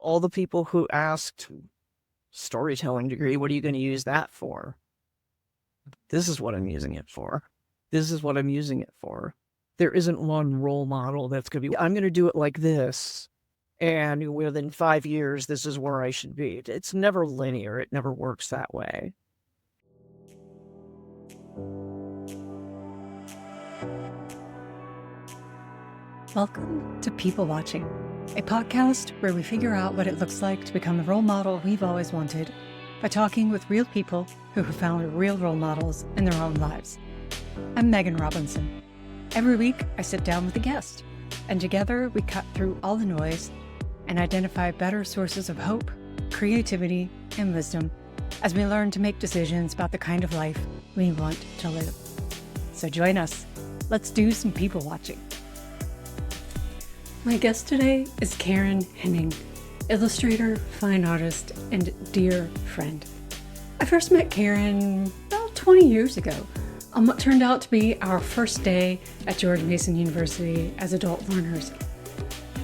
all the people who asked, storytelling degree, what are you going to use that for? This is what I'm using it for. This is what I'm using it for. There isn't one role model that's going to be, I'm going to do it like this. And within 5 years, this is where I should be. It's never linear. It never works that way. Welcome to People Watching, a podcast where we figure out what it looks like to become the role model we've always wanted by talking with real people who have found real role models in their own lives. I'm Megan Robinson. Every week, I sit down with a guest, and together we cut through all the noise and identify better sources of hope, creativity, and wisdom as we learn to make decisions about the kind of life we want to live. So join us. Let's do some people watching. My guest today is Charon Henning, illustrator, fine artist, and dear friend. I first met Charon about 20 years ago on what turned out to be our first day at George Mason University as adult learners.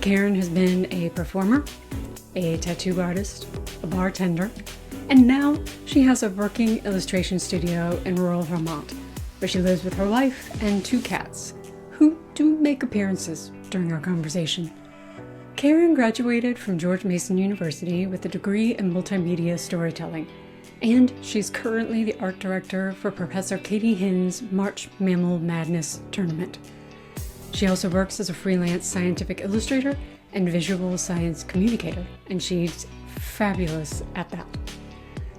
Charon has been a performer, a tattoo artist, a bartender, and now she has a working illustration studio in rural Vermont, where she lives with her wife and 2 cats, who do make appearances during our conversation. Charon graduated from George Mason University with a degree in multimedia storytelling, and she's currently the art director for Professor Katie Hinn's March Mammal Madness Tournament. She also works as a freelance scientific illustrator and visual science communicator, and she's fabulous at that.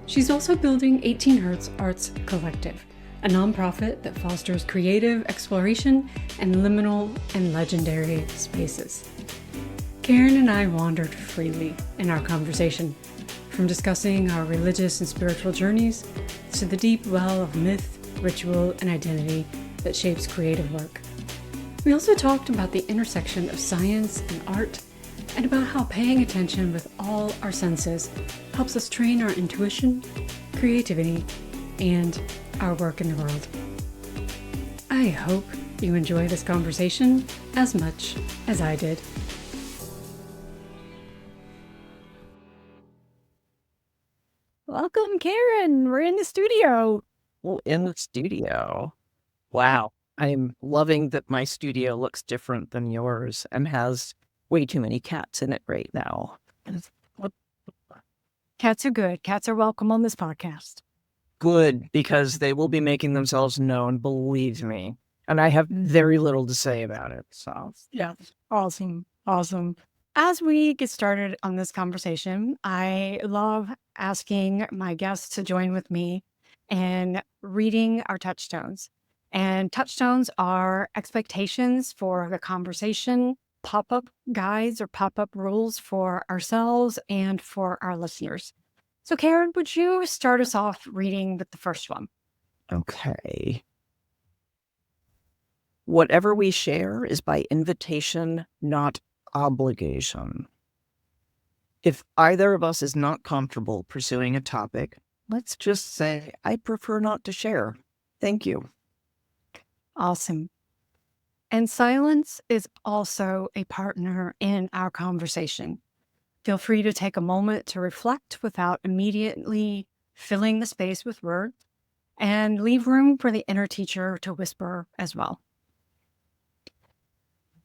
She's also building 18 Hertz Arts Collective, a nonprofit that fosters creative exploration and liminal and legendary spaces. Charon and I wandered freely in our conversation, from discussing our religious and spiritual journeys to the deep well of myth, ritual, and identity that shapes creative work. We also talked about the intersection of science and art, and about how paying attention with all our senses helps us train our intuition, creativity, and our work in the world. I hope you enjoy this conversation as much as I did. Welcome, Charon. We're in the studio. Well, in the studio. Wow. I'm loving that my studio looks different than yours and has way too many cats in it right now. Cats are good. Cats are welcome on this podcast. Good, because they will be making themselves known, believe me. And I have very little to say about it. So, yeah, awesome. As we get started on this conversation, I love asking my guests to join with me in reading our touchstones. And touchstones are expectations for the conversation, pop-up guides or pop-up rules for ourselves and for our listeners. So, Charon, would you start us off reading with the first one? Okay. Whatever we share is by invitation, not obligation. If either of us is not comfortable pursuing a topic, let's just say, I prefer not to share. Thank you. Awesome. And silence is also a partner in our conversation. Feel free to take a moment to reflect without immediately filling the space with words, and leave room for the inner teacher to whisper as well.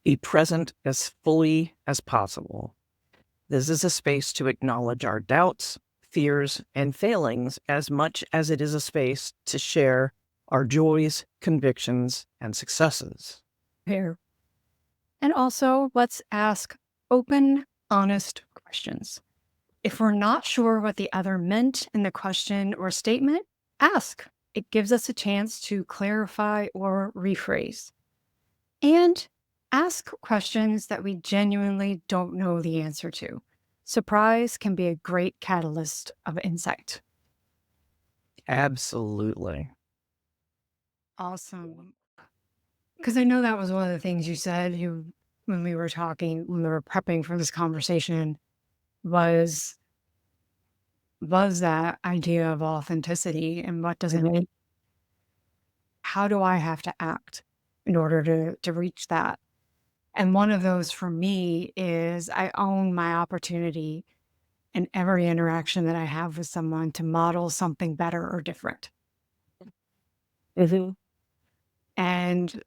Be present as fully as possible. This is a space to acknowledge our doubts, fears, and failings as much as it is a space to share our joys, convictions, and successes. Here. And also, let's ask open, honest questions. If we're not sure what the other meant in the question or statement, ask. It gives us a chance to clarify or rephrase. And ask questions that we genuinely don't know the answer to. Surprise can be a great catalyst of insight. Absolutely. Awesome. Because I know that was one of the things you said when we were prepping for this conversation, was that idea of authenticity and what does it mean? How do I have to act in order to reach that? And one of those for me is I own my opportunity in every interaction that I have with someone to model something better or different. Mm-hmm. And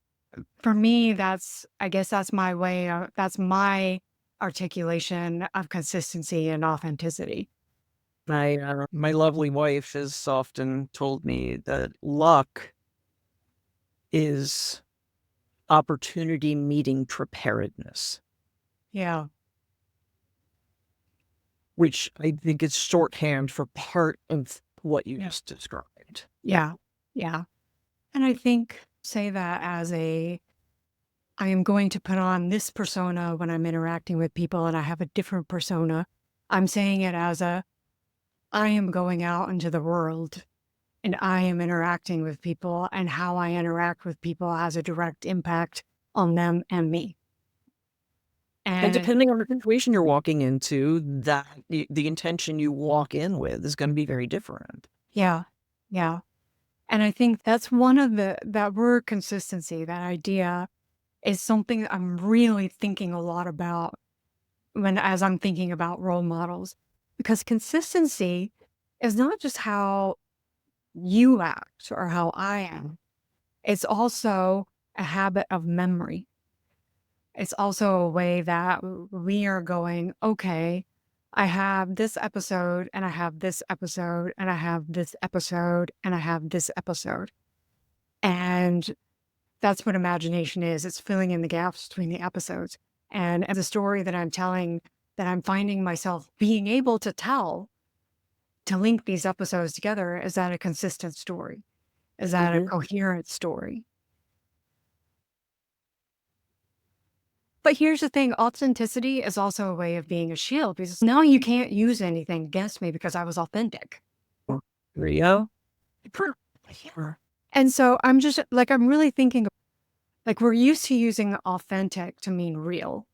for me, I guess that's my way of, that's my articulation of consistency and authenticity. My lovely wife has often told me that luck is opportunity meeting preparedness, Yeah. which I think is shorthand for part of what you Yeah. just described. Yeah. Yeah. And I think say that as I am going to put on this persona when I'm interacting with people and I have a different persona. I'm saying it as I am going out into the world and I am interacting with people, and how I interact with people has a direct impact on them and me. And And depending on the situation you're walking into, that the intention you walk in with is going to be very different. yeah, yeah. And I think that's one of that word consistency, that idea is something that I'm really thinking a lot about as I'm thinking about role models, because consistency is not just how you act or how I am. It's also a habit of memory. It's also a way that we are going, okay, I have this episode and I have this episode and I have this episode and I have this episode. And that's what imagination is. It's filling in the gaps between the episodes. And the story that I'm telling, that I'm finding myself being able to tell, to link these episodes together, is that a consistent story? Is that a coherent story? But here's the thing, authenticity is also a way of being a shield, because now you can't use anything against me because I was authentic. Rio? And so I'm just like, I'm really thinking, like, we're used to using authentic to mean real.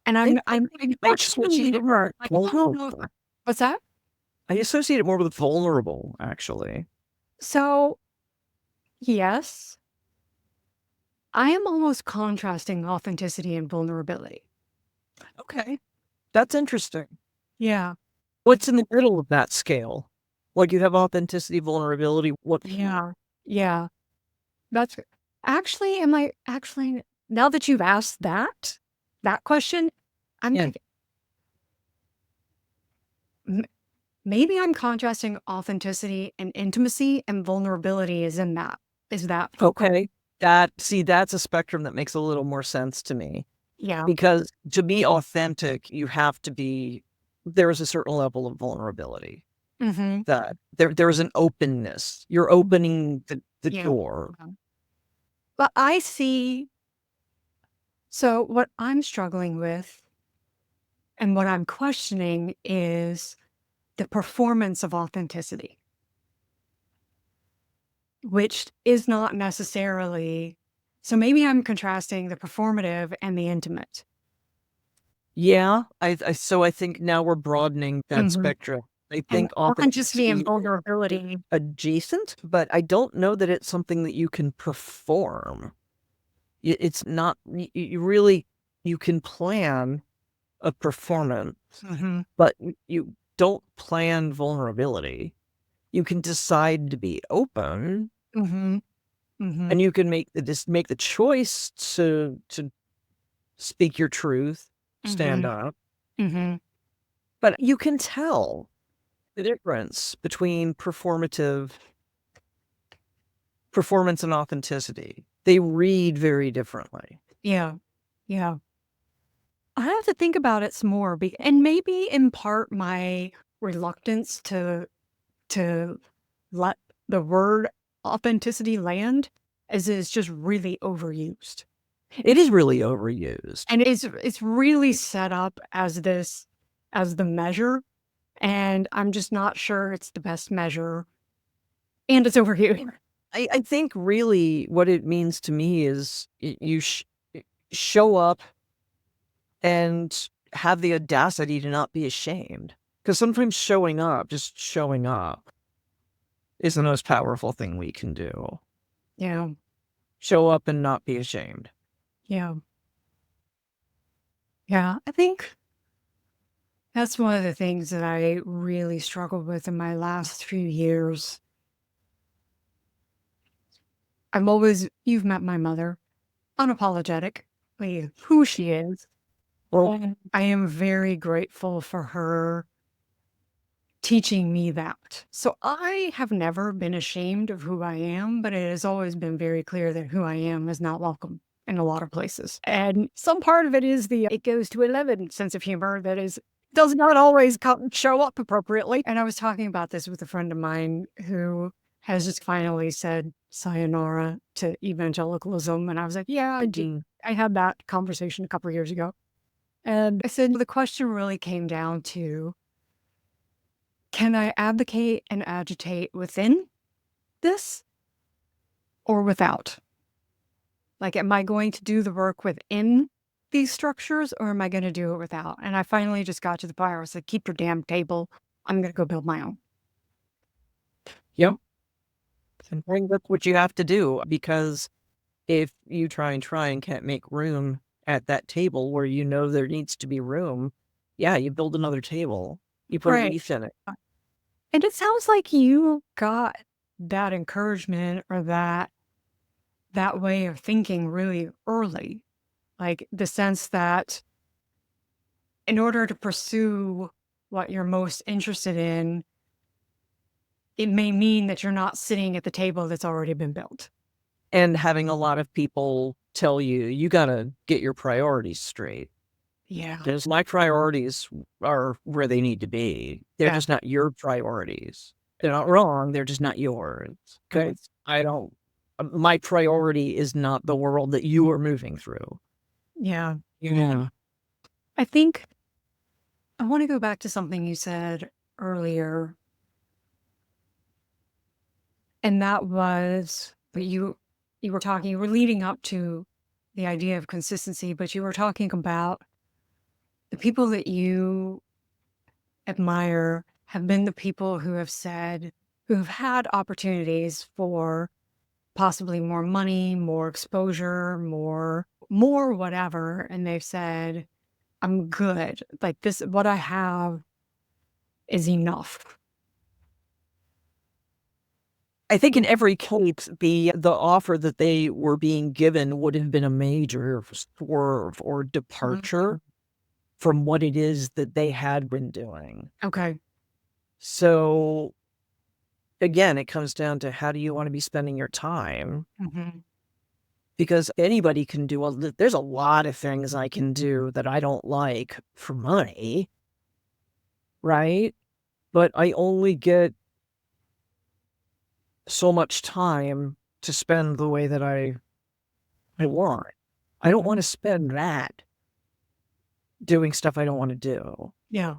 And I just associate it more vulnerable. What's that? I associate it more with vulnerable, actually. So, yes, I am almost contrasting authenticity and vulnerability. Okay. That's interesting. Yeah. What's in the middle of that scale? Like you have authenticity, vulnerability. What? Yeah. Yeah. That's actually, now that you've asked that question, I'm Yeah. thinking, maybe I'm contrasting authenticity and intimacy, and vulnerability is in that. Is that Okay. That's a spectrum that makes a little more sense to me. Yeah. Because to be authentic, you have to be, there is a certain level of vulnerability. Mm-hmm. That there is an openness. You're opening the Yeah. door. But I see. So what I'm struggling with and what I'm questioning is the performance of authenticity, which is not necessarily. So maybe I'm contrasting the performative and the intimate. Yeah, so I think now we're broadening that spectrum. I think Authenticity and vulnerability adjacent, but I don't know that it's something that you can perform. It's not, you can plan a performance, but you don't plan vulnerability. You can decide to be open, and you can make the choice to speak your truth, stand up. But you can tell the difference between performance and authenticity. They read very differently. Yeah. Yeah. I have to think about it some more, and maybe in part my reluctance to let the word authenticity land is just really overused. It is really overused. And it's really set up as the measure, and I'm just not sure it's the best measure, and it's overused. I think really what it means to me is you show up and have the audacity to not be ashamed. Because sometimes just showing up, is the most powerful thing we can do. Yeah. Show up and not be ashamed. Yeah. Yeah, I think that's one of the things that I really struggled with in my last few years. You've met my mother, unapologetically who she is. Well, And I am very grateful for her teaching me that. So I have never been ashamed of who I am, but it has always been very clear that who I am is not welcome in a lot of places. And some part of it is the it goes to 11 sense of humor that does not always show up appropriately. And I was talking about this with a friend of mine who has just finally said sayonara to evangelicalism. And I was like, yeah, I do. I had that conversation a couple of years ago. And I said, the question really came down to, can I advocate and agitate within this or without? Like, am I going to do the work within these structures or am I going to do it without? And I finally just got to the point where I was like, keep your damn table. I'm going to go build my own. yep. And I think that's what you have to do, because if you try and can't make room at that table where you know there needs to be room, yeah, you build another table. You put a Right. leaf in it. And it sounds like you got that encouragement or that way of thinking really early. Like the sense that in order to pursue what you're most interested in, it may mean that you're not sitting at the table that's already been built. And having a lot of people tell you, you got to get your priorities straight. Yeah. Because my priorities are where they need to be. They're Yeah. just not your priorities. They're not wrong. They're just not yours. Okay. My priority is not the world that you are moving through. Yeah. Yeah. I think I want to go back to something you said earlier. And that was you were leading up to the idea of consistency, but you were talking about the people that you admire have been the people who have had opportunities for possibly more money, more exposure, more whatever. And they've said, I'm good. Like this, what I have is enough. I think in every case, the offer that they were being given would have been a major swerve or departure from what it is that they had been doing. Okay. So again, it comes down to, how do you want to be spending your time? Because anybody can there's a lot of things I can do that I don't like for money, right? But I only get so much time to spend the way that I want. I don't want to spend that doing stuff I don't want to do. Yeah.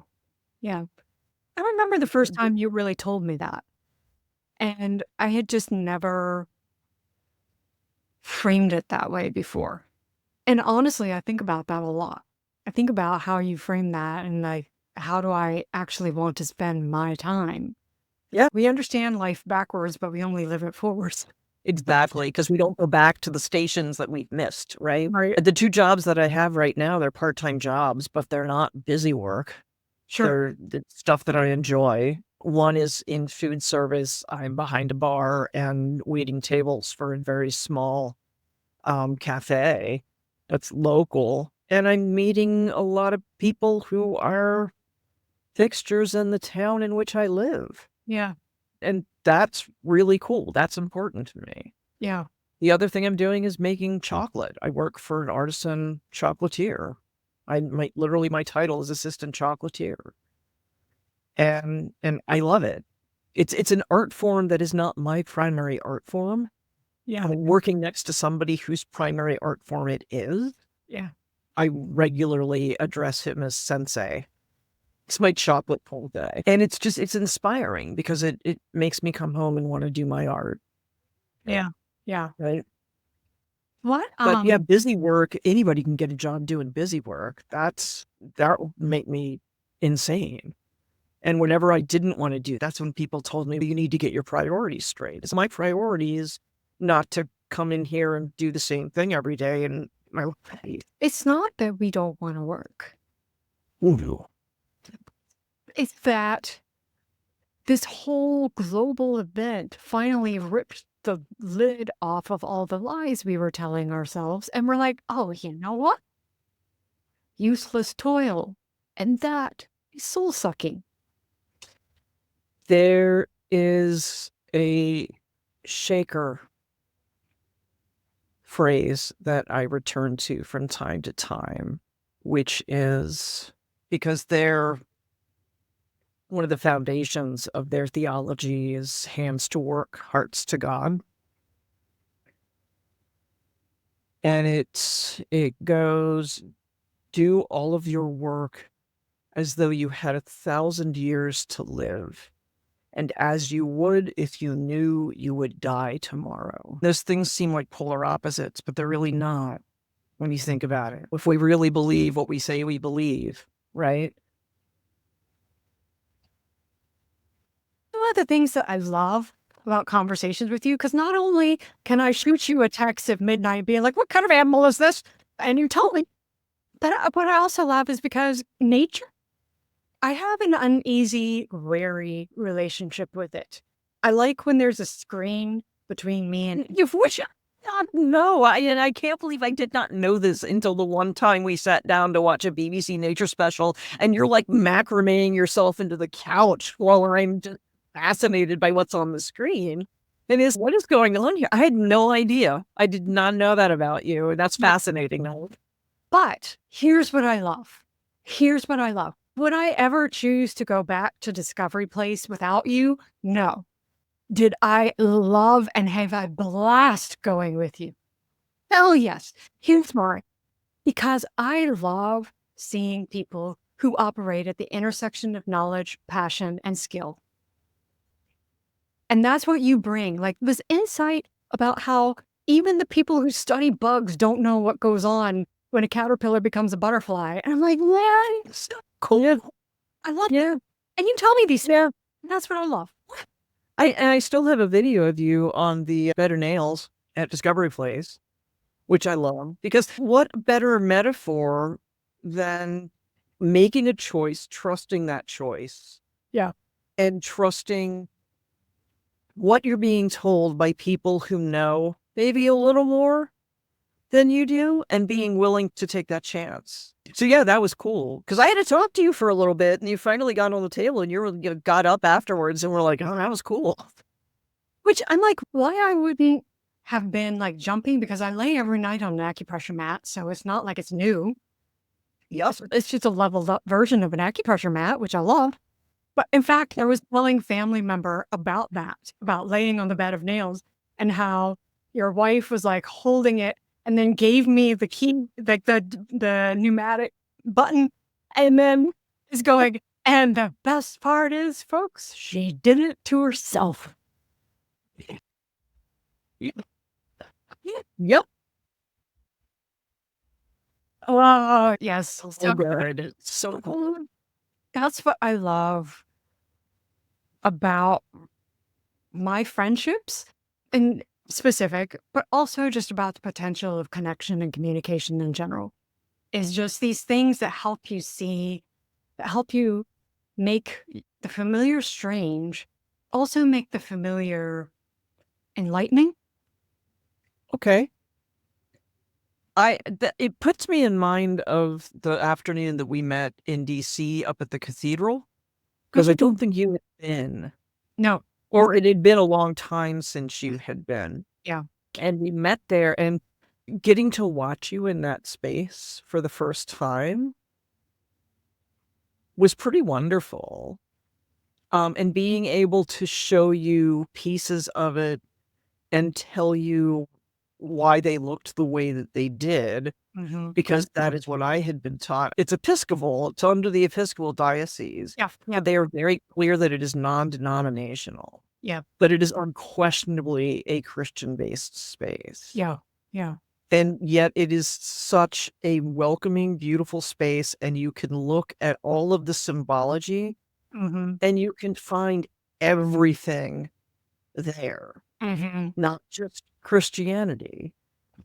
Yeah. I remember the first time you really told me that. And I had just never framed it that way before. And honestly, I think about that a lot. I think about how you frame that and like, how do I actually want to spend my time? Yeah. We understand life backwards, but we only live it forwards. Exactly, because we don't go back to the stations that we've missed, right? Right. The 2 jobs that I have right now, they're part-time jobs, but they're not busy work. Sure. They're the stuff that I enjoy. One is in food service. I'm behind a bar and waiting tables for a very small cafe that's local. And I'm meeting a lot of people who are fixtures in the town in which I live. Yeah. And that's really cool. That's important to me. Yeah. The other thing I'm doing is making chocolate. I work for an artisan chocolatier. My title is assistant chocolatier. And I love it. It's an art form that is not my primary art form. Yeah. I'm working next to somebody whose primary art form it is. Yeah. I regularly address him as sensei. It's my chocolate pull day. And it's inspiring because it makes me come home and want to do my art. Yeah. Yeah. Right. What? But yeah, busy work, anybody can get a job doing busy work. That will make me insane. And whenever I didn't want to do, that's when people told me, you need to get your priorities straight. So my priority is not to come in here and do the same thing every day and It's not that we don't want to work. Ooh. It's that this whole global event finally ripped the lid off of all the lies we were telling ourselves. And we're like, oh, you know what? Useless toil. And that is soul sucking. There is a shaker phrase that I return to from time to time, which is because they're one of the foundations of their theology is hands to work, hearts to God. And it goes, do all of your work as though you had 1,000 years to live, and as you would if you knew you would die tomorrow. Those things seem like polar opposites, but they're really not when you think about it. If we really believe what we say we believe, right? One of the things that I love about conversations with you, because not only can I shoot you a text at midnight being like, what kind of animal is this? And you tell me. But what I also love is because nature, I have an uneasy, wary relationship with it. I like when there's a screen between me and You wish not know. I can't believe I did not know this until the one time we sat down to watch a BBC nature special, and you're like macrameing yourself into the couch while I'm just fascinated by what's on the screen. And is what is going on here? I had no idea. I did not know that about you. And that's fascinating. But here's what I love. Here's what I love. Would I ever choose to go back to Discovery Place without you? No. Did I love and have a blast going with you? Hell yes. Here's why. Because I love seeing people who operate at the intersection of knowledge, passion, and skill. And that's what you bring. Like this insight about how even the people who study bugs don't know what goes on when a caterpillar becomes a butterfly. And I'm like, man, so cool. I love it. And you tell me these things. And that's what I love. I still have a video of you on the Better Nails at Discovery Place, which I love, because what better metaphor than making a choice, trusting that choice. Yeah. And trusting what you're being told by people who know maybe a little more than you do, and being willing to take that chance. So yeah, that was cool. Because I had to talk to you for a little bit, and you finally got on the table, and you got up afterwards, and we're like, oh, that was cool. Which I'm like, why I wouldn't have been like jumping, because I lay every night on an acupressure mat, so it's not like it's new. Yep. It's just a leveled up version of an acupressure mat, which I love. But in fact, I was telling a family member about that, about laying on the bed of nails, and how your wife was like holding it and then gave me the key, like the pneumatic button, and then is going, and the best part is, folks, she did it to herself. Yep. Oh, yes. So good. So cool. That's what I love about my friendships in specific, but also just about the potential of connection and communication in general, is just these things that help you see, that help you make the familiar strange, also make the familiar enlightening. Okay. It puts me in mind of the afternoon that we met in DC up at the cathedral, because I don't think you had been. No. Or it had been a long time since you had been. Yeah. And we met there, and getting to watch you in that space for the first time was pretty wonderful. And being able to show you pieces of it and tell you why they looked the way that they did, because that is what I had been taught. It's Episcopal. It's under the Episcopal diocese. Yeah. They are very clear that it is non-denominational. Yeah. But it is unquestionably a Christian-based space. Yeah. Yeah. And yet it is such a welcoming, beautiful space, and you can look at all of the symbology, and you can find everything there. Not just Christianity,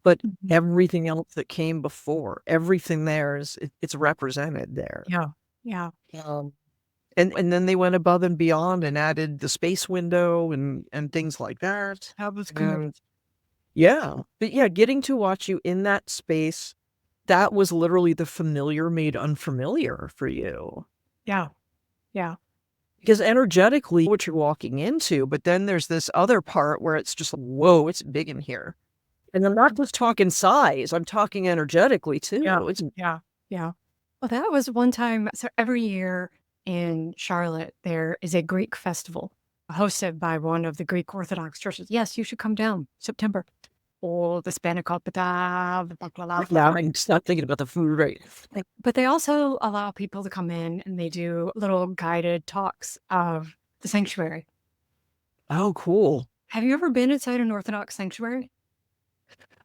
but Mhm. everything else that came before, everything there it's represented there. Yeah. Yeah. And then they went above and beyond and added the space window and things like that. That was good. And yeah, but yeah, getting to watch you in that space, that was literally the familiar made unfamiliar for you. Yeah. Yeah. Because energetically, what you're walking into, but then there's this other part where it's just, whoa, it's big in here. And I'm not just talking size, I'm talking energetically too. Yeah. It's Yeah. Yeah. Well, that was one time. So every year in Charlotte, there is a Greek festival hosted by one of the Greek Orthodox churches. Yes, you should come down September. Or the spanakopita, the baklava. now I'm just not thinking about the food right. But they also allow people to come in and they do little guided talks of the sanctuary. Oh, cool. Have you ever been inside an Orthodox sanctuary?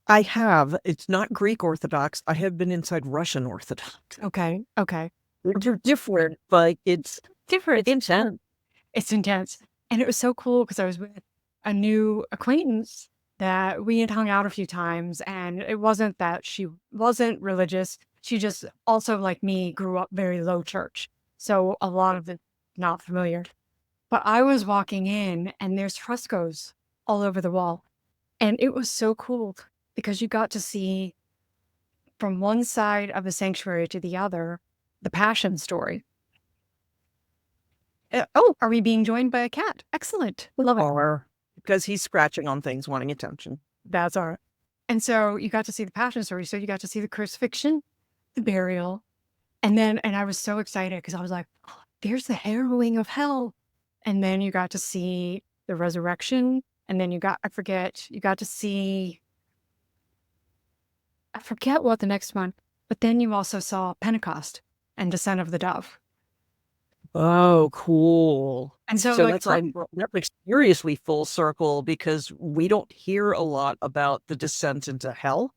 I have. It's not Greek Orthodox. I have been inside Russian Orthodox. Okay. Okay. They're different, but it's Different. intense. It's intense. And it was so cool because I was with a new acquaintance that we had hung out a few times. And it wasn't that she wasn't religious. She just also, like me, grew up very low church. So a lot of it not familiar. But I was walking in and there's frescoes all over the wall. And it was so cool because you got to see from one side of the sanctuary to the other the passion story. Oh, are we being joined by a cat? Excellent. Love it. Or because he's scratching on things, wanting attention. That's all right. And so you got to see the passion story. So you got to see the crucifixion, the burial, and I was so excited because I was like, oh, there's the harrowing of hell. And then you got to see the resurrection. And then you got to see, I forget what the next one, but then you also saw Pentecost and Descent of the Dove. Oh, cool. And so that's like seriously full circle because we don't hear a lot about the descent into hell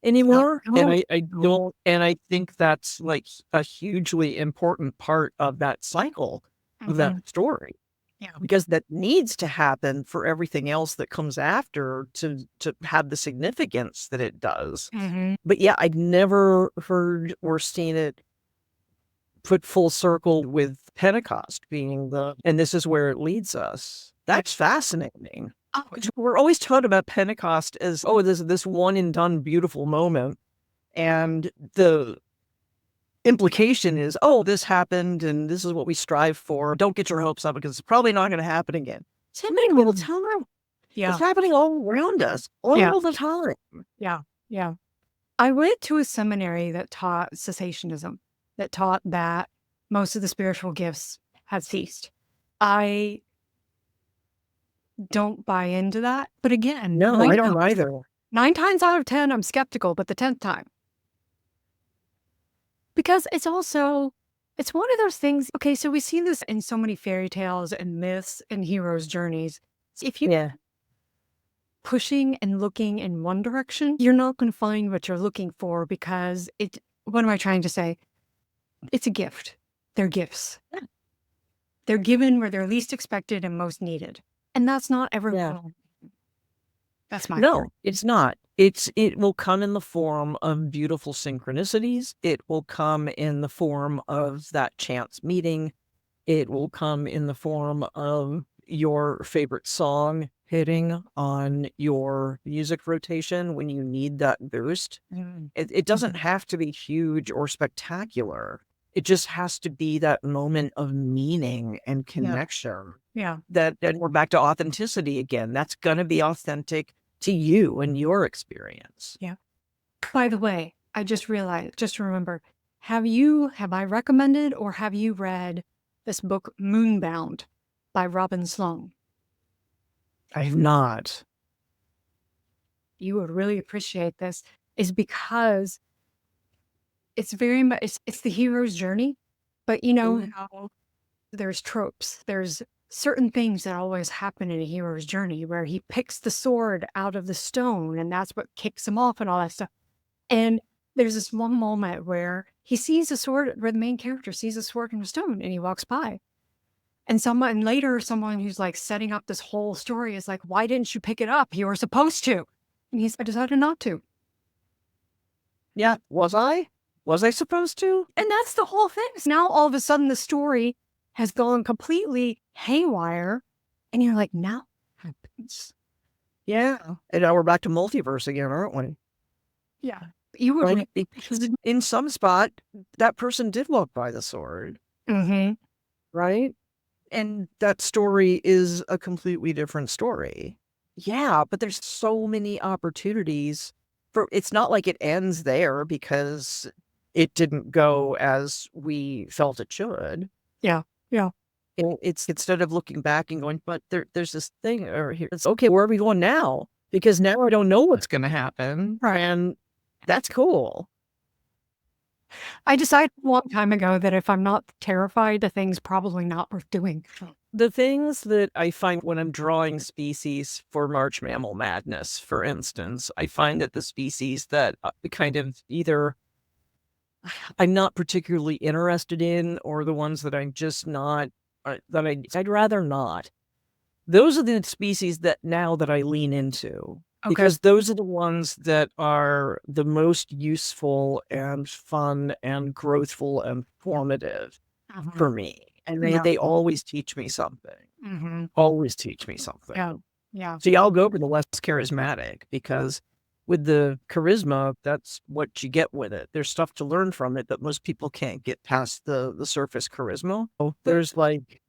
anymore. No. And I don't, and I think that's like a hugely important part of that cycle of that story. Yeah. Because that needs to happen for everything else that comes after to have the significance that it does. But yeah, I'd never heard or seen it put full circle with Pentecost being and this is where it leads us. That's fascinating. Oh, We're always taught about Pentecost as, oh, this one and done beautiful moment. And the implication is, oh, this happened and this is what we strive for. Don't get your hopes up because it's probably not going to happen again. It's happening all the time. yeah. It's happening all around us all the time. Yeah. Yeah. I went to a seminary that taught cessationism, that taught that most of the spiritual gifts had ceased. I don't buy into that. But again, No, I don't either. 9 times out of 10, I'm skeptical, but the 10th time. Because it's one of those things. Okay, so we see this in so many fairy tales and myths and heroes' journeys. If you pushing and looking in one direction, you're not going to find what you're looking for because what am I trying to say? It's a gift. They're gifts. Yeah. They're given where they're least expected and most needed. And that's not everyone. That's my No, it's not. It will come in the form of beautiful synchronicities. It will come in the form of that chance meeting. It will come in the form of your favorite song hitting on your music rotation when you need that boost. It doesn't have to be huge or spectacular. It just has to be that moment of meaning and connection. Yeah. That we're back to authenticity again. That's going to be authentic to you and your experience. Yeah. By the way, I just realized, just remember, have I recommended or have you read this book, Moonbound by Robin Sloan? I have not. You would really appreciate this, is because it's very much, it's the hero's journey, but you know how there's tropes, there's certain things that always happen in a hero's journey where he picks the sword out of the stone and that's what kicks him off and all that stuff. And there's this one moment where he sees a sword, where the main character sees a sword in a stone and he walks by. And later someone who's like setting up this whole story is like, why didn't you pick it up? You were supposed to. And I decided not to. Yeah. Was I? Was I supposed to? And that's the whole thing. So now all of a sudden the story has gone completely haywire. And you're like, now what happens? Yeah. And now we're back to multiverse again, aren't we? Yeah. You were Right? Because in some spot, that person did walk by the sword, Mm-hmm. right? And that story is a completely different story. Yeah, but there's so many opportunities for it's not like it ends there because it didn't go as we felt it should. Yeah. Yeah. It's instead of looking back and going, but there's this thing or here. It's okay, where are we going now? Because now I don't know what's gonna happen. Right. And that's cool. I decided a long time ago that if I'm not terrified, the thing's probably not worth doing. The things that I find when I'm drawing species for March Mammal Madness, for instance, I find that the species that kind of either I'm not particularly interested in or the ones that I'm just not, I'd rather not. Those are the species that now that I lean into. Okay. Because those are the ones that are the most useful and fun and growthful and formative for me. And they always teach me something. Mm-hmm. Always teach me something. Yeah. Yeah. See, I'll go for the less charismatic because with the charisma, that's what you get with it. There's stuff to learn from it, but most people can't get past the surface charisma. So there's like...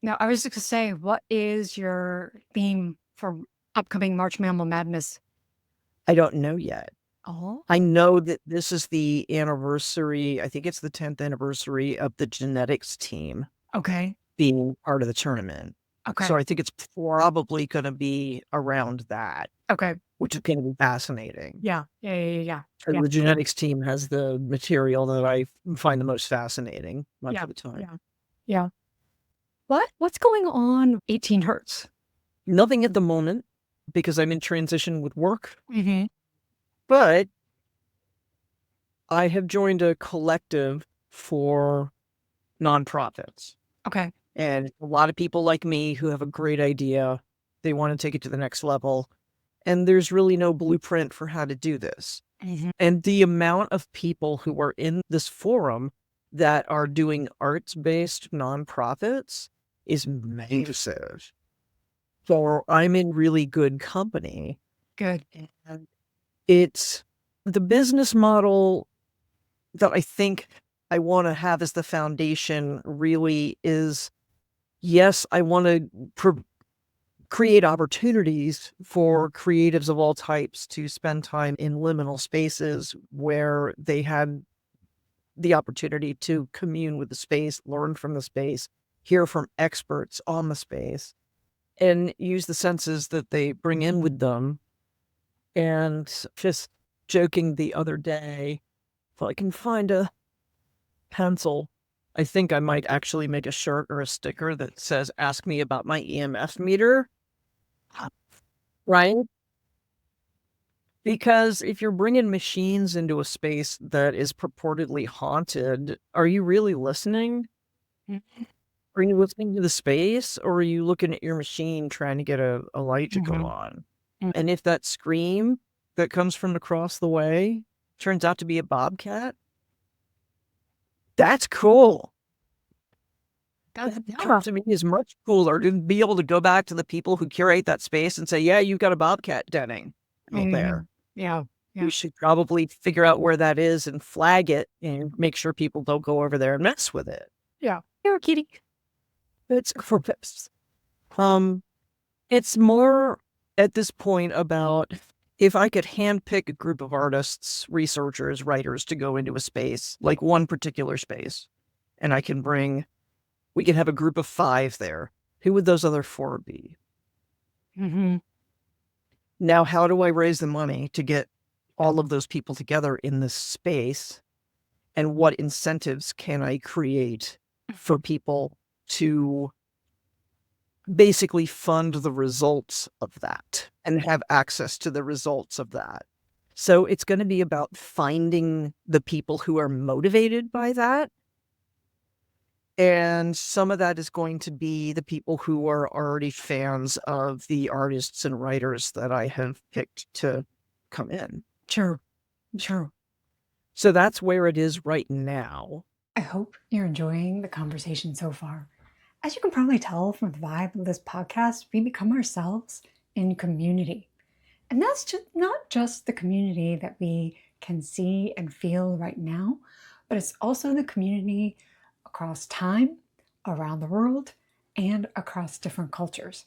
Now, I was just going to say, what is your theme for upcoming March Mammal Madness? I don't know yet. Oh. I know that this is the anniversary. I think it's the 10th anniversary of the genetics team Okay. being part of the tournament. Okay. So I think it's probably going to be around that, Okay. which is going to be fascinating. Yeah. Yeah. Yeah. Yeah. And Yeah. the genetics team has the material that I find the most fascinating much of the time. Yeah. Yeah. What's going on 18 Hertz? Nothing at the moment because I'm in transition with work, Mm-hmm. but I have joined a collective for nonprofits. Okay. And a lot of people like me who have a great idea, they want to take it to the next level. And there's really no blueprint for how to do this. Mm-hmm. And the amount of people who are in this forum that are doing arts-based nonprofits is massive. So I'm in really good company. Good. And it's the business model that I think I want to have as the foundation really is, yes, I want to create opportunities for creatives of all types to spend time in liminal spaces where they had the opportunity to commune with the space, learn from the space, hear from experts on the space, and use the senses that they bring in with them. And just joking the other day, if I can find a pencil, I think I might actually make a shirt or a sticker that says, ask me about my EMF meter. Right? Because if you're bringing machines into a space that is purportedly haunted, are you really listening? Are you listening to the space, or are you looking at your machine trying to get a light to go on? And if that scream that comes from across the way turns out to be a bobcat, that's cool. That to me is much cooler to be able to go back to the people who curate that space and say, yeah, you've got a bobcat denning out there. Yeah. You should probably figure out where that is and flag it and make sure people don't go over there and mess with it. Yeah. You're a kitty. It's for pips. It's more at this point about if I could handpick a group of artists, researchers, writers to go into a space, like one particular space, and we can have a group of 5 there. Who would those other 4 be? Mm-hmm. Now, how do I raise the money to get all of those people together in this space? And what incentives can I create for people to basically fund the results of that and have access to the results of that? So it's going to be about finding the people who are motivated by that. And some of that is going to be the people who are already fans of the artists and writers that I have picked to come in. Sure. Sure. So that's where it is right now. I hope you're enjoying the conversation so far. As you can probably tell from the vibe of this podcast, we become ourselves in community. And that's just not just the community that we can see and feel right now, but it's also the community across time, around the world, and across different cultures.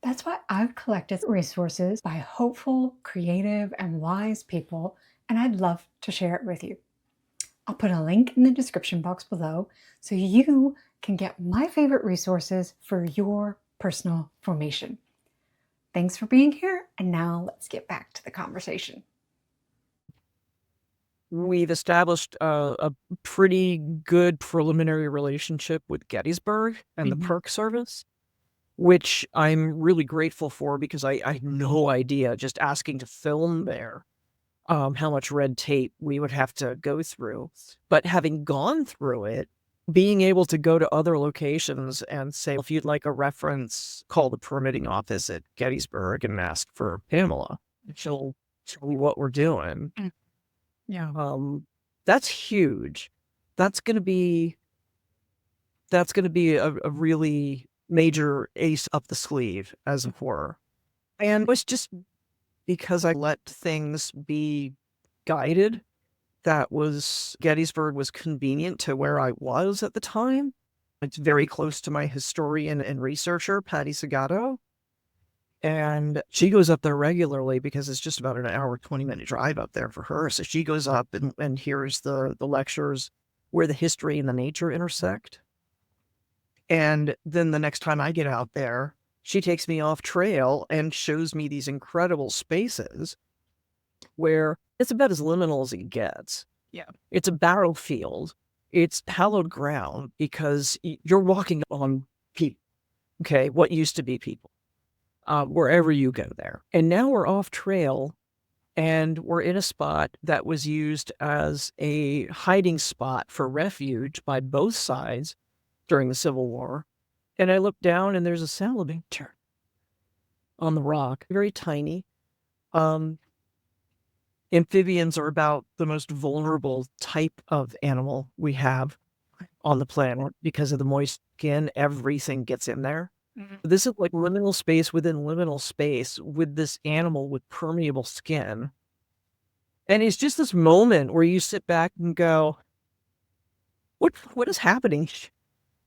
That's why I've collected resources by hopeful, creative, and wise people, and I'd love to share it with you. I'll put a link in the description box below so you can get my favorite resources for your personal formation. Thanks for being here, and now let's get back to the conversation. We've established a pretty good preliminary relationship with Gettysburg and the Park Service, which I'm really grateful for because I had no idea just asking to film there how much red tape we would have to go through. But having gone through it, being able to go to other locations and say, if you'd like a reference, call the permitting office at Gettysburg and ask for Pamela. She'll tell you what we're doing. Yeah. That's huge. That's gonna be a really major ace up the sleeve, as it were. And it was just because I let things be guided. Gettysburg was convenient to where I was at the time. It's very close to my historian and researcher, Patty Segato. And she goes up there regularly because it's just about an hour, 20-minute drive up there for her. So she goes up and hears the lectures where the history and the nature intersect. And then the next time I get out there, she takes me off trail and shows me these incredible spaces where it's about as liminal as it gets. Yeah. It's a battlefield. It's hallowed ground because you're walking on people, okay, what used to be people, wherever you go there. And now we're off trail and we're in a spot that was used as a hiding spot for refuge by both sides during the Civil War. And I look down and there's a salamander on the rock, very tiny. Amphibians are about the most vulnerable type of animal we have on the planet because of the moist skin. Everything gets in there. This is like liminal space within liminal space with this animal with permeable skin. And it's just this moment where you sit back and go, what is happening?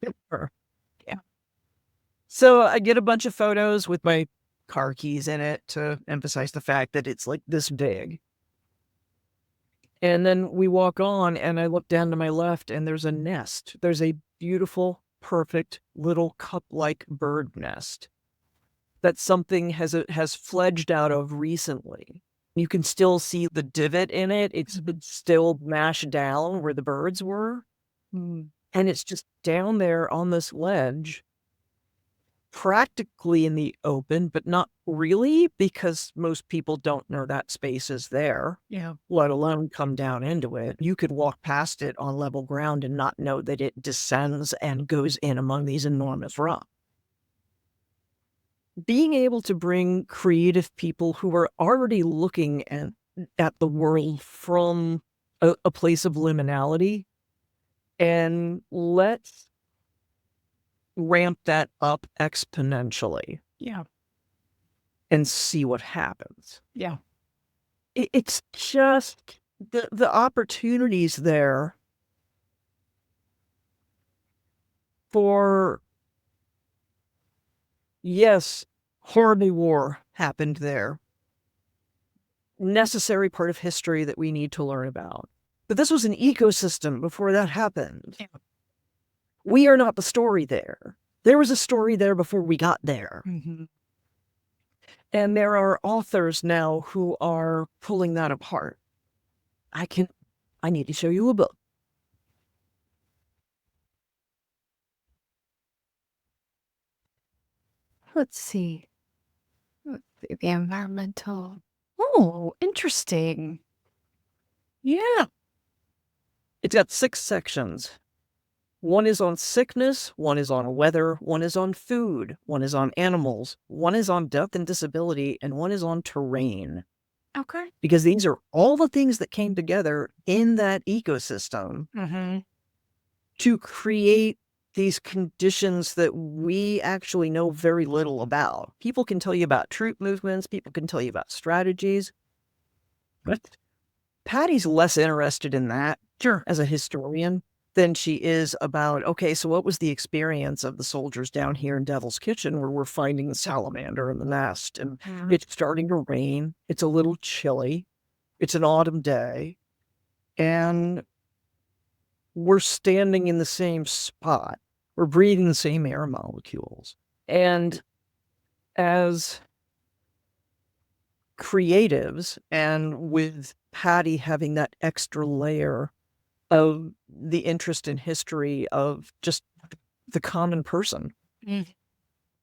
Yeah. So I get a bunch of photos with my car keys in it to emphasize the fact that it's like this big. And then we walk on and I look down to my left and there's a nest. There's a beautiful, perfect little cup-like bird nest that something has fledged out of recently. You can still see the divot in it. It's still mashed down where the birds were. And it's just down there on this ledge, practically in the open, but not really because most people don't know that space is there, let alone come down into it. You could walk past it on level ground and not know that it descends and goes in among these enormous rocks. Being able to bring creative people who are already looking at the world from a place of liminality and let's ramp that up exponentially. Yeah. And see what happens. Yeah. It's just the opportunities there for, yes, horrible war happened there. Necessary part of history that we need to learn about. But this was an ecosystem before that happened. Yeah. We are not the story there. There was a story there before we got there. And there are authors now who are pulling that apart. I need to show you a book. Let's see. The environmental. Oh, interesting. Yeah. It's got 6 sections. One is on sickness, one is on weather, one is on food, one is on animals, one is on death and disability, and one is on terrain. Okay. because these are all the things that came together in that ecosystem Mm-hmm. to create these conditions that we actually know very little about. People can tell you about troop movements, people can tell you about strategies, but Patty's less interested in that as a historian than she is about, okay, so what was the experience of the soldiers down here in Devil's Kitchen where we're finding the salamander in the nest and it's starting to rain, it's a little chilly, it's an autumn day, and we're standing in the same spot. We're breathing the same air molecules. And as creatives, and with Patty having that extra layer of the interest in history of just the common person Mm.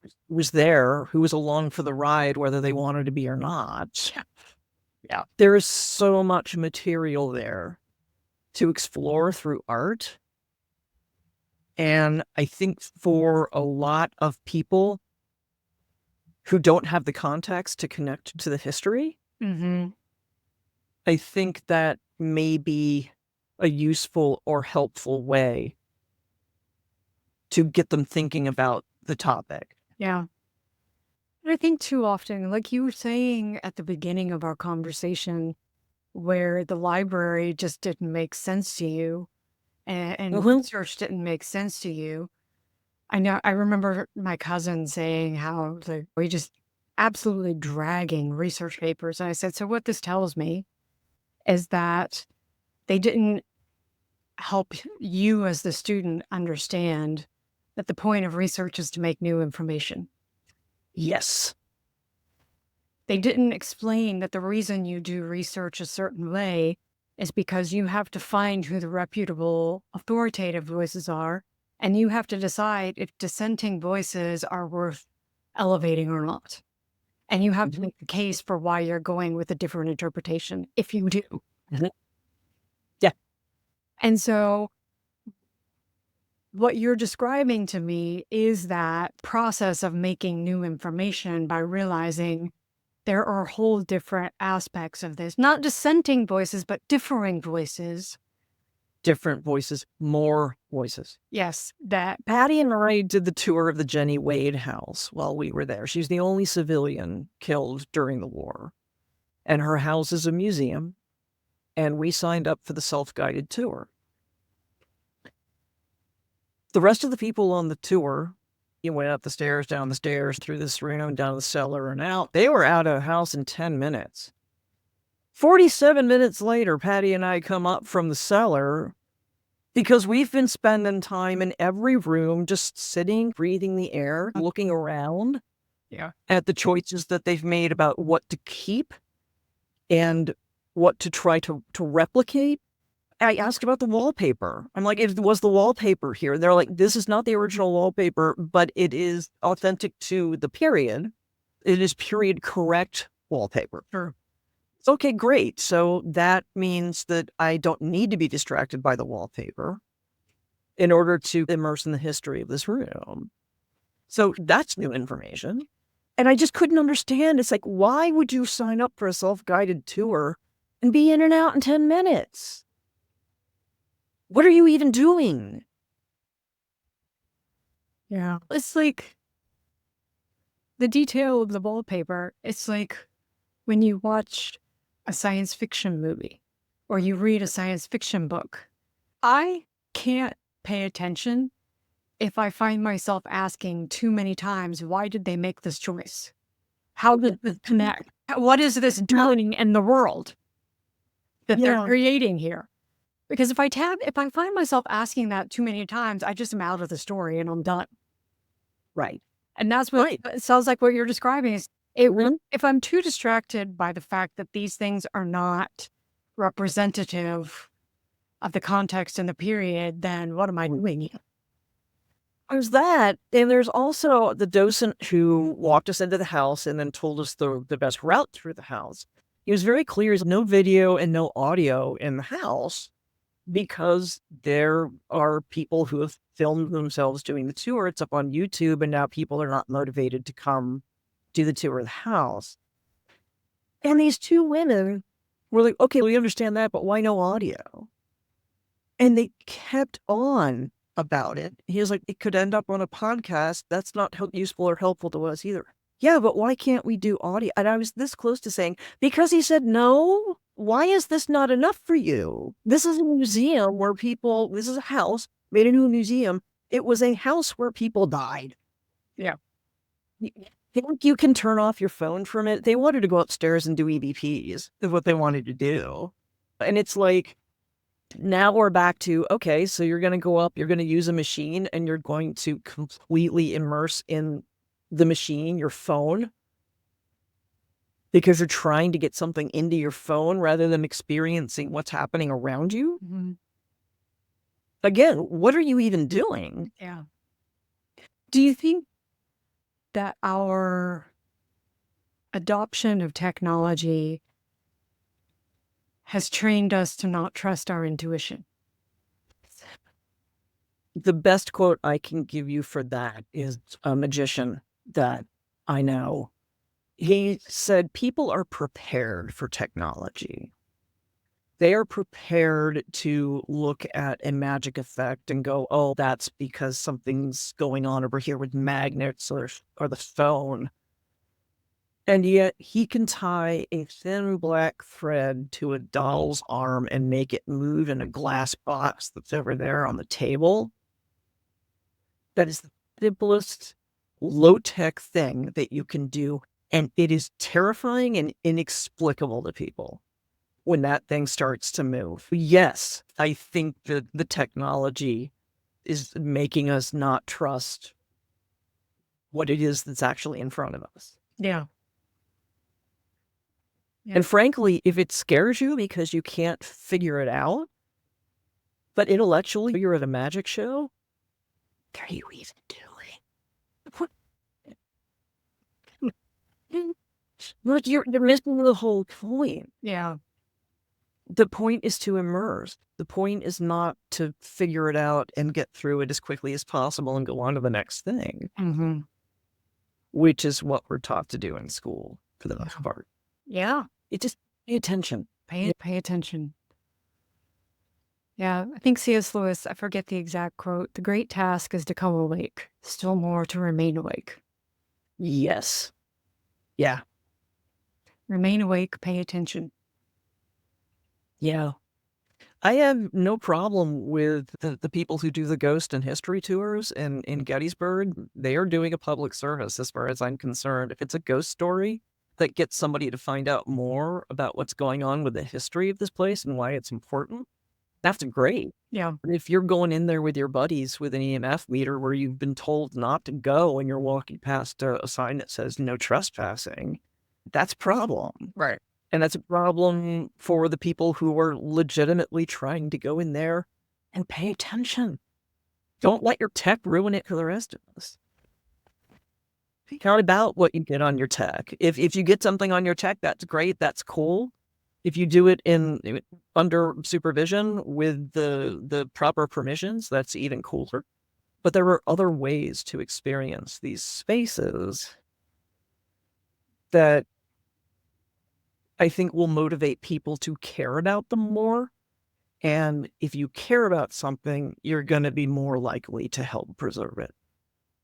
who was there, who was along for the ride, whether they wanted to be or not. Yeah. There is so much material there to explore through art. And I think for a lot of people who don't have the context to connect to the history, Mm-hmm. I think that may be a useful or helpful way to get them thinking about the topic. Yeah. And I think too often, like you were saying at the beginning of our conversation, where the library just didn't make sense to you and research didn't make sense to you. I remember my cousin saying how we just absolutely dragging research papers. And I said, so what this tells me is that they didn't help you as the student understand that the point of research is to make new information. Yes. They didn't explain that the reason you do research a certain way is because you have to find who the reputable, authoritative voices are, and you have to decide if dissenting voices are worth elevating or not. And you have to make the case for why you're going with a different interpretation, if you do. Yeah. And so what you're describing to me is that process of making new information by realizing there are whole different aspects of this, not dissenting voices, but differing voices. Different voices, more voices. Yes, that Patty and I did the tour of the Jenny Wade house while we were there. She's the only civilian killed during the war. And her house is a museum. And we signed up for the self-guided tour. The rest of the people on the tour, you went up the stairs, down the stairs, through this room, down the cellar, and out. They were out of the house in 10 minutes. 47 minutes later, Patty and I come up from the cellar because we've been spending time in every room, just sitting, breathing the air, looking around at the choices that they've made about what to keep and what to try to replicate. I asked about the wallpaper. I'm like, was the wallpaper here? And they're like, this is not the original wallpaper, but it is authentic to the period. It is period correct wallpaper. Sure. It's okay, great. So that means that I don't need to be distracted by the wallpaper in order to immerse in the history of this room. So that's new information. And I just couldn't understand. It's like, why would you sign up for a self-guided tour and be in and out in 10 minutes? What are you even doing? Yeah. It's like the detail of the wallpaper. It's like when you watch a science fiction movie or you read a science fiction book. I can't pay attention if I find myself asking too many times, why did they make this choice? How did this connect? What is this doing in the world that they're creating here? Because if I find myself asking that too many times, I just am out of the story and I'm done. Right. And that's what it sounds like what you're describing is if I'm too distracted by the fact that these things are not representative of the context and the period, then what am I doing here? There's that. And there's also the docent who walked us into the house and then told us the best route through the house. He was very clear. There's no video and no audio in the house because there are people who have filmed themselves doing the tour. It's up on YouTube, and now people are not motivated to come do the tour of the house. And these two women were like, okay, we understand that, but why no audio? And they kept on about it. He was like, it could end up on a podcast. That's not useful or helpful to us either. Yeah, but why can't we do audio? And I was this close to saying, because he said, no, why is this not enough for you? This is a museum where this is a house made into a museum. It was a house where people died. Yeah. You think you can turn off your phone from it? They wanted to go upstairs and do EVPs, is what they wanted to do. And it's like, now we're back to, okay, so you're going to go up, you're going to use a machine, and you're going to completely immerse in the machine, your phone, because you're trying to get something into your phone rather than experiencing what's happening around you. Mm-hmm. Again, what are you even doing? Yeah. Do you think that our adoption of technology has trained us to not trust our intuition? The best quote I can give you for that is a magician that I know. He said, people are prepared for technology. They are prepared to look at a magic effect and go, oh, that's because something's going on over here with magnets or the phone. And yet he can tie a thin black thread to a doll's arm and make it move in a glass box that's over there on the table. That is the simplest, low-tech thing that you can do. And it is terrifying and inexplicable to people when that thing starts to move. Yes, I think that the technology is making us not trust what it is that's actually in front of us. Yeah. Yeah. And frankly, if it scares you because you can't figure it out, but intellectually you're at a magic show, what are you even doing? Look, you're missing the whole point. Yeah. The point is to immerse. The point is not to figure it out and get through it as quickly as possible and go on to the next thing, Mm-hmm. which is what we're taught to do in school for the most part. Yeah. It just pay attention. Pay attention. Yeah. I think C.S. Lewis, I forget the exact quote, the great task is to come awake, still more to remain awake. Yes. Yeah. Remain awake, pay attention. Yeah. I have no problem with the people who do the ghost and history tours in Gettysburg. They are doing a public service as far as I'm concerned. If it's a ghost story that gets somebody to find out more about what's going on with the history of this place and why it's important, that's great. Yeah. But if you're going in there with your buddies with an EMF meter where you've been told not to go and you're walking past a sign that says no trespassing, that's a problem. Right. And that's a problem for the people who are legitimately trying to go in there and pay attention. Don't let your tech ruin it for the rest of us. It's not about what you get on your tech. If you get something on your tech, that's great. That's cool. If you do it under supervision with the proper permissions, that's even cooler. But there are other ways to experience these spaces that I think will motivate people to care about them more. And if you care about something, you're going to be more likely to help preserve it.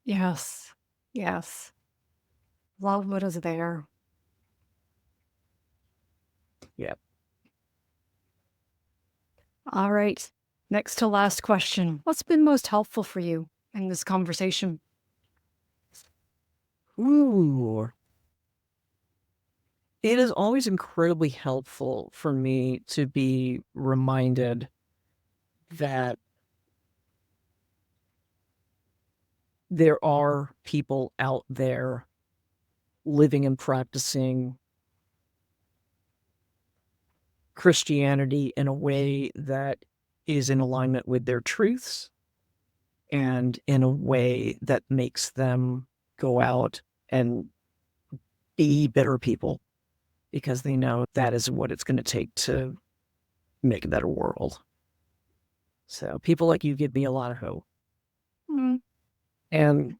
Yes. Yes. Love what is there. Yep. All right. Next to last question. What's been most helpful for you in this conversation? Ooh. It is always incredibly helpful for me to be reminded that there are people out there living and practicing Christianity in a way that is in alignment with their truths and in a way that makes them go out and be better people because they know that is what it's going to take to make a better world. So people like you give me a lot of hope. Mm. And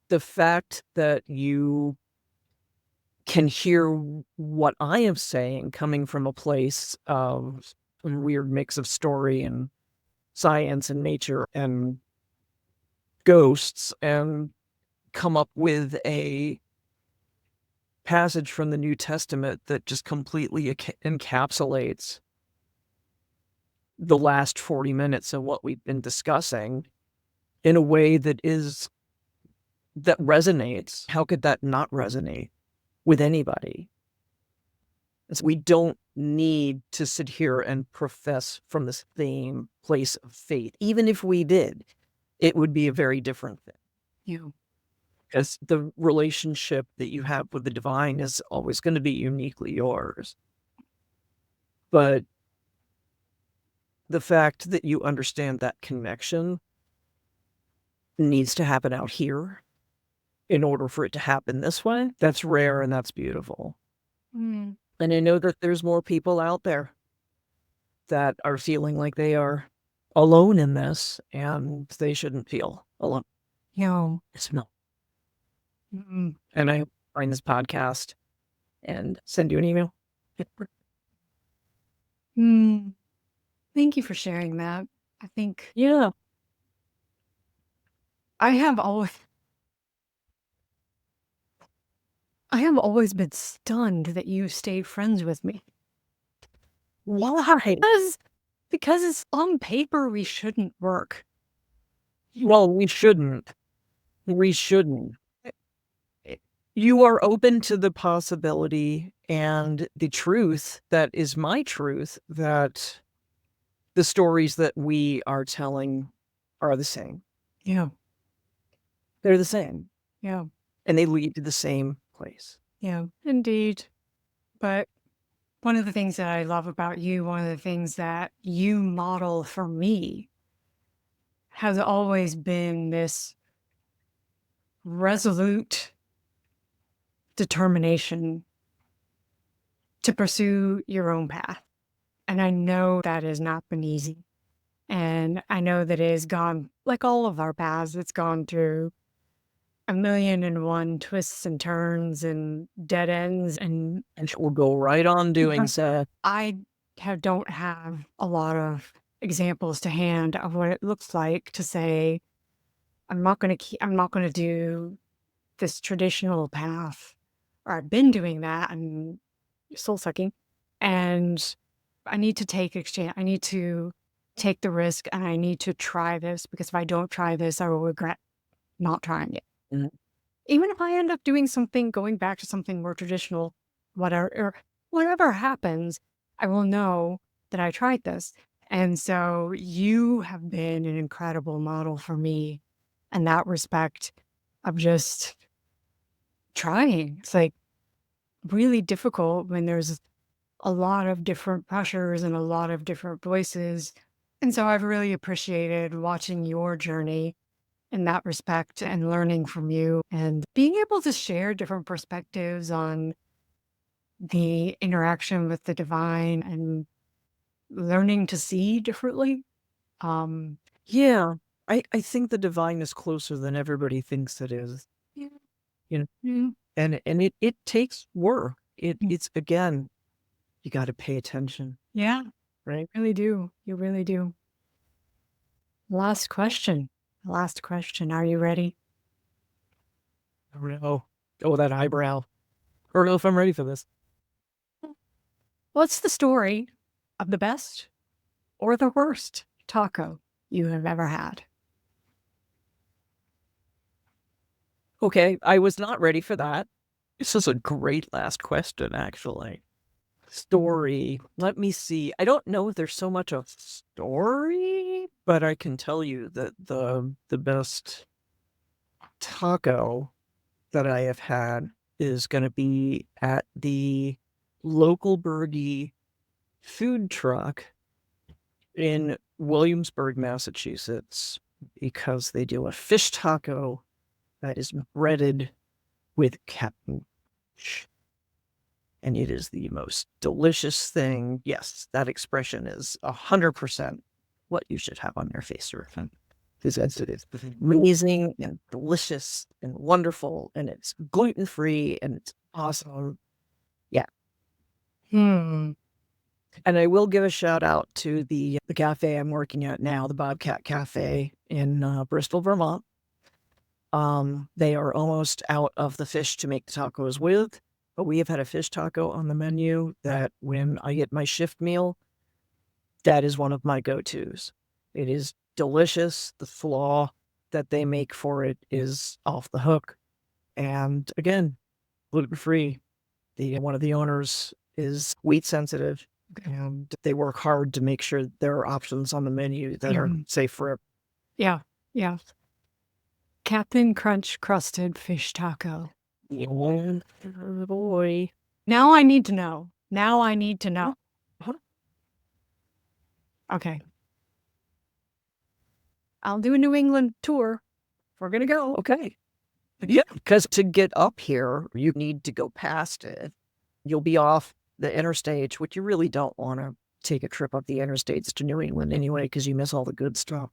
the fact that you can hear what I am saying coming from a place of a weird mix of story and science and nature and ghosts, and come up with a passage from the New Testament that just completely encapsulates the last 40 minutes of what we've been discussing in a way that resonates. How could that not resonate with anybody? We don't need to sit here and profess from the same place of faith. Even if we did, it would be a very different thing. Yeah. Because the relationship that you have with the divine is always going to be uniquely yours. But the fact that you understand that connection needs to happen out here in order for it to happen this way, that's rare and that's beautiful. Mm. And I know that there's more people out there that are feeling like they are alone in this, and they shouldn't feel alone. Yeah. It's not. Mm. And I find this podcast and send you an email. Mm. Thank you for sharing that. I think Yeah. I have always been stunned that you stayed friends with me. Why? Because it's on paper we shouldn't work. Well, we shouldn't. We shouldn't. You are open to the possibility and the truth that is my truth, that the stories that we are telling are the same. Yeah. They're the same. Yeah. And they lead to the same place. Yeah, indeed. But one of the things that I love about you, one of the things that you model for me, has always been this resolute determination to pursue your own path. And I know that has not been easy. And I know that it has gone, like all of our paths, it's gone through 1,000,001 twists and turns and dead ends. And it will go right on doing so. I don't have a lot of examples to hand of what it looks like to say, I'm not going to do this traditional path, or I've been doing that and soul sucking, and I need to take the risk, and I need to try this, because if I don't try this, I will regret not trying it. Mhm. Even if I end up doing something, going back to something more traditional, whatever happens, I will know that I tried this. And so you have been an incredible model for me in that respect of just trying. It's like really difficult when there's a lot of different pressures and a lot of different voices. And so I've really appreciated watching your journey in that respect and learning from you and being able to share different perspectives on the interaction with the divine and learning to see differently. Yeah. I think the divine is closer than everybody thinks it is. Yeah. You know, Yeah. and it takes work. It's again, you got to pay attention, Yeah, right? really do. You really do. Last question. Are you ready? I don't know. Oh, that eyebrow. I don't know if I'm ready for this. What's the story of the best or the worst taco you have ever had? Okay, I was not ready for that. This is a great last question, actually. Story. Let me see. I don't know if there's so much of story, but I can tell you that the best taco that I have had is going to be at the local birdie food truck in Williamsburg, Massachusetts, because they do a fish taco that is breaded with captain fish. And it is the most delicious thing. Yes, that expression is 100% what you should have on your face, Griffin. Because it's amazing and delicious and wonderful, and it's gluten-free, and it's Awesome. Hmm. And I will give a shout out to the cafe I'm working at now, the Bobcat Cafe in Bristol, Vermont. They are almost out of the fish to make the tacos with, but we have had a fish taco on the menu that when I get my shift meal, that is one of my go-tos. It is delicious. The slaw that they make for it is off the hook. And again, gluten-free. One of the owners is wheat sensitive, and they work hard to make sure there are options on the menu that are safe for everyone. Yeah. Yeah. Captain Crunch crusted fish taco. Oh, boy. Now I need to know. Now I need to know. Okay. I'll do a New England tour. We're going to go. Okay. Yeah, because to get up here, you need to go past it. You'll be off the interstates, which you really don't want to take a trip up the interstates to New England anyway, because you miss all the good stuff.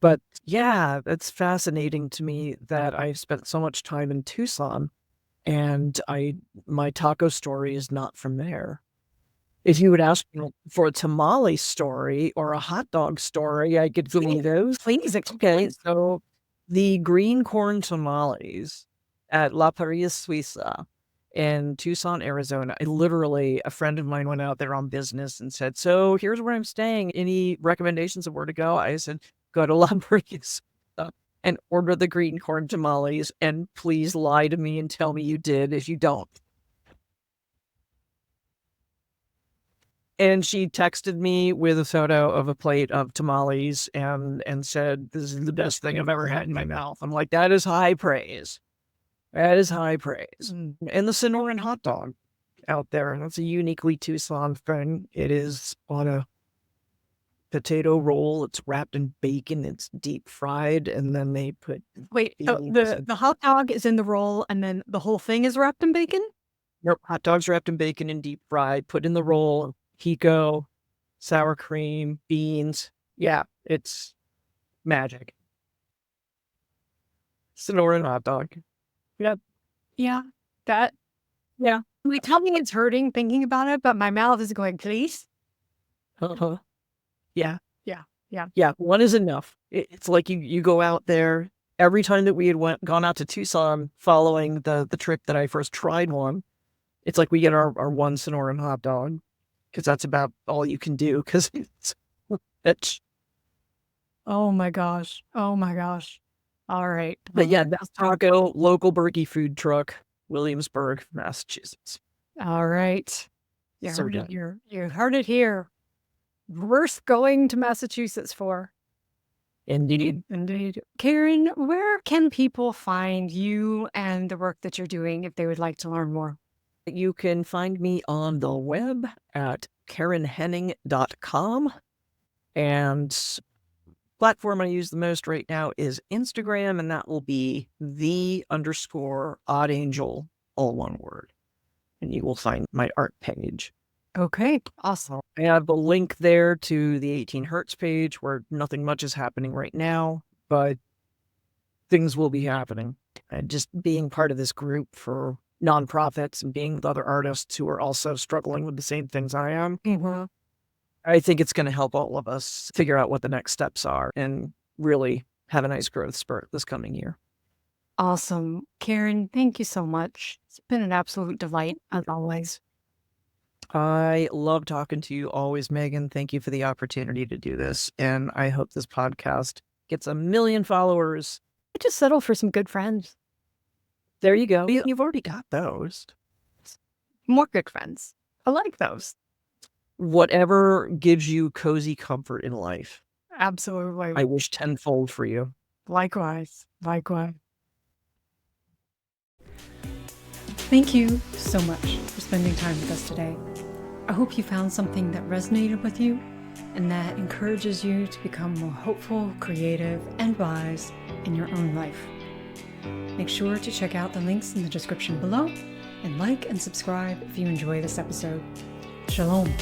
But yeah, it's fascinating to me that I've spent so much time in Tucson, and my taco story is not from there. If you would ask me for a tamale story or a hot dog story, I could give you those. Please, okay. So the green corn tamales at La Paria Suiza in Tucson, Arizona. A friend of mine went out there on business and said, so here's where I'm staying. Any recommendations of where to go? I said, go to La Paria Suiza and order the green corn tamales, and please lie to me and tell me you did if you don't. And she texted me with a photo of a plate of tamales and said, this is the best thing I've ever had in my mouth. I'm like, that is high praise. That is high praise. And the Sonoran hot dog out there, that's a uniquely Tucson thing. It is on a potato roll. It's wrapped in bacon. It's deep fried. And then they put... Wait, the hot dog is in the roll and then the whole thing is wrapped in bacon? Nope, hot dogs wrapped in bacon and deep fried, put in the roll, pico, sour cream, beans. Yeah, it's magic. Sonoran hot dog. Yep. Yeah. Wait, tell me it's hurting thinking about it, but my mouth is going, please. Uh-huh. Yeah. Yeah. Yeah, one is enough. It's like you go out there. Every time that we had gone out to Tucson following the trip that I first tried one, it's like we get our one Sonoran hot dog, because that's about all you can do, because it's... Oh my gosh. All right. But yeah, that's taco, local Berkey food truck, Williamsburg, Massachusetts. All right. You So heard it done. here. You heard it here. Worth going to Massachusetts for. Indeed. Indeed. Karen, where can people find you and the work that you're doing if they would like to learn more? You can find me on the web at charonhenning.com. And platform I use the most right now is Instagram, and that will be _odd angel, all one word. And you will find my art page. Okay. Awesome. I have a link there to the 18 Hertz page where nothing much is happening right now, but things will be happening. And just being part of this group for nonprofits and being with other artists who are also struggling with the same things I am, I think it's going to help all of us figure out what the next steps are and really have a nice growth spurt this coming year. Awesome. Karen, thank you so much. It's been an absolute delight, as always. I love talking to you always, Megan. Thank you for the opportunity to do this. And I hope this podcast gets 1 million followers. I just settle for some good friends. There you go. You've already got those. More good friends. I like those. Whatever gives you cozy comfort in life, Absolutely. I wish tenfold for you. Likewise. Thank you so much for spending time with us today. I hope you found something that resonated with you and that encourages you to become more hopeful, creative, and wise in your own life. Make sure to check out the links in the description below and like and subscribe if you enjoy this episode. Shalom.